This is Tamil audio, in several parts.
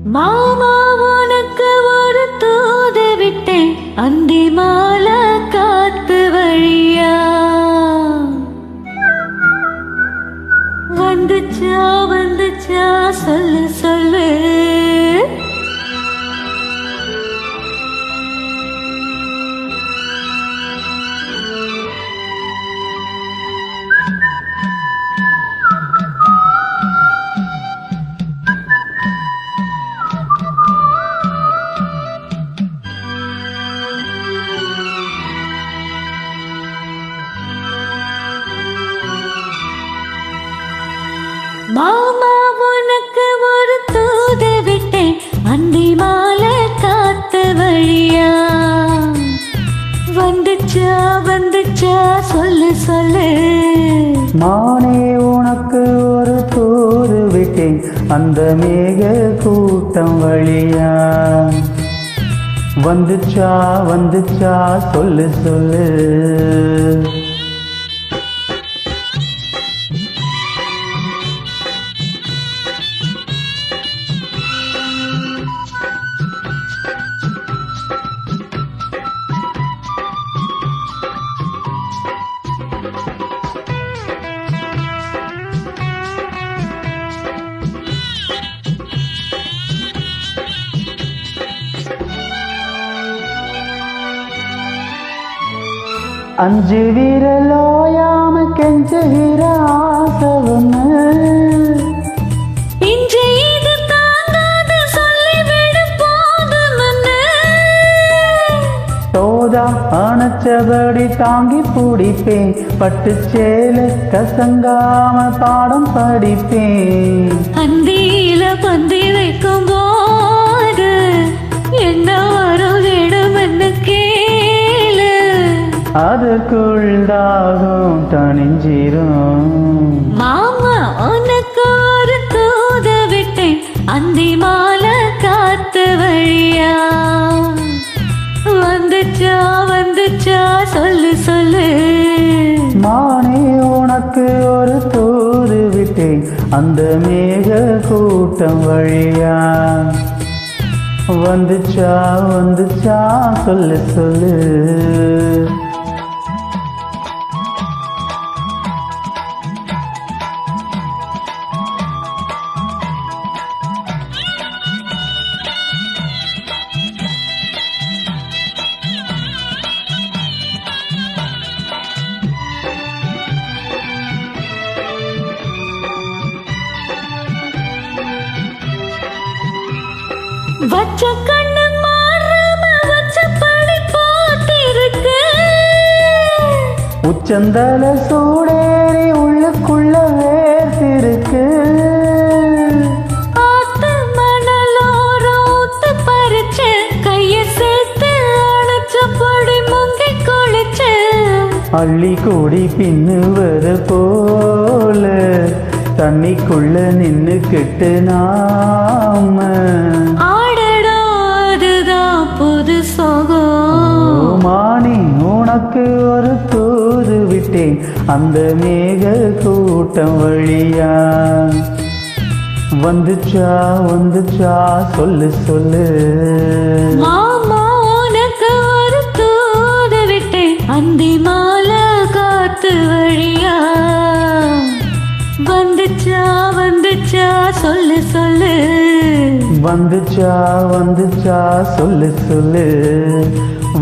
மாமா உனக்கு ஒரு தூது விட்டேன் அந்தி மாலை காத்து வழியா வந்துச்சா வந்துச்சா சொல்லு சொல்லு மாமா உனக்கு ஒரு தூது விட்டேன் அந்தி மாலை காத்து வழியா வந்துச்சா வந்துச்சா சொல்லு சொல்லு மானே உனக்கு ஒரு தூது விட்டேன் அந்த மேக கூட்டம் வழியா வந்துச்சா வந்துச்சா சொல்லு சொல்லு அஞ்சு விரலோயாம கெஞ்சுகிற ஆசை ஒண்ணு இன்று இது தாங்காது சொல்லிவிடு போதும்னு தோதா அணைச்சபடி தாங்கி பிடிப்பேன் பட்டு சேல கசங்காம பாடம் படிப்பேன் அந்தியில பந்தி வைக்கும் போது என்ன வரும் வேணும்னு கேளு அதற்குள் தாகம் தணிஞ்சிரும் மாமா உனக்கு ஒரு தூது விட்டேன் அந்தி மாலை காத்து வழியா வந்துச்சா வந்துச்சா சொல்லு சொல்லு மானே உனக்கு ஒரு தூது விட்டேன் அந்த மேக கூட்டம் வழியா வந்துச்சா வந்துச்சா சொல்லு சொல்லு வச்ச கண்ணு மாறாம வச்ச பழி போட்டிருக்கு உச்சந்தல சூடேறி உள்ளுக்குள்ள வேர்த்திருக்கு ஆத்து மணலோரோத்து பறிச்சு கைய சேர்த்து அணைச்ச பொடி முங்கி குளிச்சு அள்ளி கூடி பின்னுவது போல தண்ணிக்குள்ள நின்னு கெட்டு நாம ஆடடாதுதான் புது சோகம் மானி உனக்கு ஒரு தூது விட்டேன் அந்த மேக கூட்டம் வழியா வந்துச்சா வந்துச்சா சொல்லு சொல்லு மாமா உனக்கு ஒரு தூது விட்டேன் அந்தி மாலை காத்து வழியா வந்துச்சா வந்துச்சா சொல்லு சொல்லு வந்துச்சா வந்துச்சா சொல்லு சொல்லு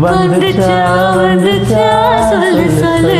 வந்துச்சா வந்துச்சா சொல்லு சொல்லு